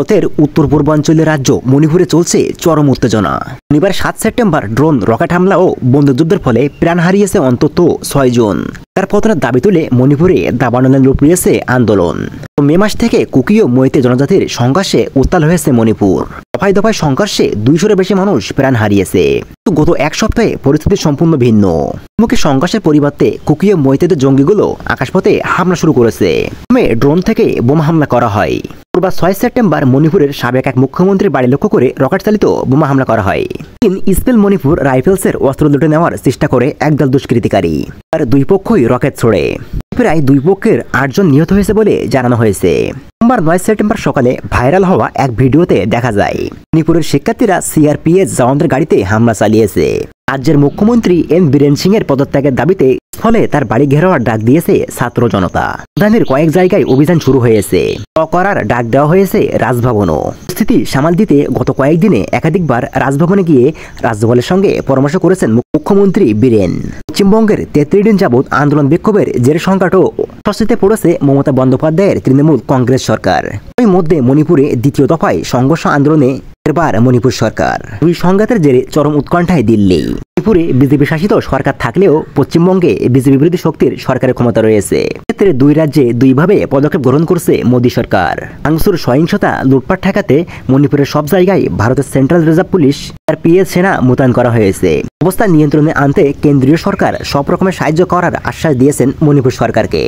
ভারতের উত্তর পূর্বাঞ্চলীয় রাজ্য মণিপুরে চলছে চরম উত্তেজনা। শনিবার ৭ সেপ্টেম্বর ড্রোন রকেট হামলা ও বন্দুকযুদ্ধের ফলে প্রাণ হারিয়েছে অন্তত ৬ জন। তার পতনের দাবি তুলে মণিপুরে দাবানলে লুটিয়েছে আন্দোলন। মে মাস থেকে কুকি ও মৈতে জনজাতির সংঘর্ষে উত্তাল হয়েছে মণিপুর। দফায় দফায় সংঘর্ষে ২০০-এর বেশি মানুষ প্রাণ হারিয়েছে। গত এক সপ্তাহে পরিস্থিতি সম্পূর্ণ ভিন্ন। মুখে সংঘর্ষের পরিবর্তে কুকি ও মৈতেদের জঙ্গিগুলো আকাশপথে হামলা শুরু করেছে। ড্রোন থেকে বোমা হামলা করা হয়। ৬ সেপ্টেম্বর মণিপুরের সাবেক এক মুখ্যমন্ত্রীর বাড়ি লক্ষ্য করে রকেট চালিত বোমা হামলা করা হয়। ইস্পেল মণিপুর রাইফেলসের অস্ত্র লুটে নেওয়ার চেষ্টা করে একদল দুষ্কৃতিকারী। আর দুই পক্ষই রকেট ছোড়ে। প্রায় দুই পক্ষের ৮ জন নিহত হয়েছে বলে জানানো হয়েছে। সোমবার ৯ সেপ্টেম্বর সকালে ভাইরাল হওয়া এক ভিডিওতে দেখা যায় মণিপুরের শিক্ষার্থীরা সিআরপিএফ জওয়ানদের গাড়িতে হামলা চালিয়েছে। রাজ্যের মুখ্যমন্ত্রী এন বীরেন সিং এর পদত্যাগের দাবিতে ফলে তার বাড়ি ঘেরাওয়ার ডাক দিয়েছে ছাত্র জনতা। রাজধানীর কয়েক জায়গায় অভিযান শুরু হয়েছে। করার ডাক দেওয়া হয়েছে রাজভবনও। স্থিতি সামাল দিতে গত কয়েকদিনে একাধিকবার রাজভবনে গিয়ে রাজ্যপালের সঙ্গে পরামর্শ করেছেন মুখ্যমন্ত্রী বীরেন। পশ্চিমবঙ্গের ৩৩ দিন যাবৎ আন্দোলন বিক্ষোভের জের সংকটও স্বস্তিতে পড়েছে মমতা বন্দ্যোপাধ্যায়ের তৃণমূল কংগ্রেস সরকার। এর মধ্যে মণিপুরে দ্বিতীয় দফায় সংঘর্ষ আন্দোলনে এবার মণিপুর সরকার। দুই সংঘাতের জেরে চরম উৎকণ্ঠায় দিল্লি। মণিপুরে বিজেপি শাসিত সরকার থাকলেও পশ্চিমবঙ্গে বিজেপি বিরোধী শক্তির সরকারের ক্ষমতা রয়েছে। ক্ষেত্রে দুই রাজ্যে দুইভাবে পদক্ষেপ গ্রহণ করছে মোদী সরকার। ভাঙচুর, সহিংসতা, লুটপাট ঠেকাতে মণিপুরের সব জায়গায় ভারতের সেন্ট্রাল রিজার্ভ পুলিশ আর পিএস সেনা মোতায়েন করা হয়েছে। অবস্থা নিয়ন্ত্রণে আনতে কেন্দ্রীয় সরকার সব রকমের সাহায্য করার আশ্বাস দিয়েছেন মণিপুর সরকারকে।